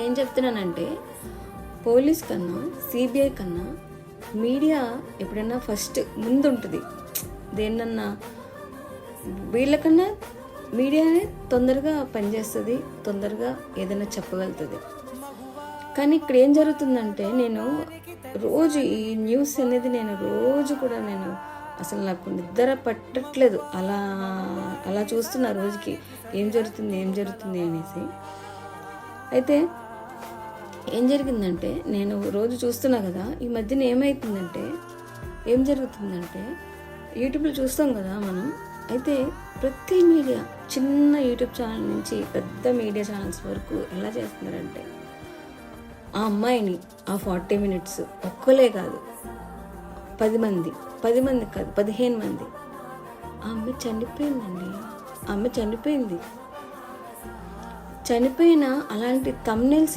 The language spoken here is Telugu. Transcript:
ఏం చెప్తున్నానంటే పోలీస్ కన్నా సిబిఐ కన్నా మీడియా ఎప్పుడైనా ఫస్ట్ ముందు ఉంటుంది. దేన్నన్నా వీళ్ళకన్నా మీడియానే తొందరగా పనిచేస్తుంది, తొందరగా ఏదైనా చెప్పగలుగుతుంది. కానీ ఇక్కడ ఏం జరుగుతుందంటే నేను రోజు ఈ న్యూస్ అనేది నేను రోజు కూడా నేను అసలు నాకు నిద్ర పట్టట్లేదు. అలా అలా చూస్తున్నా రోజుకి ఏం జరుగుతుంది అనేసి. అయితే ఏం జరిగిందంటే నేను రోజు చూస్తున్నా కదా, ఈ మధ్యన ఏం జరుగుతుందంటే యూట్యూబ్లో చూస్తాం కదా మనం. అయితే ప్రతి మీడియా చిన్న యూట్యూబ్ ఛానల్ నుంచి పెద్ద మీడియా ఛానల్స్ వరకు ఎలా చేస్తున్నారంటే ఆ అమ్మాయిని ఆ 40 మినిట్స్ ఒక్కలే కాదు 10 మంది కాదు 15 మంది ఆ అమ్మాయి చనిపోయిందండి. ఆ అమ్మాయి చనిపోయిన అలాంటి థంబ్నెయిల్స్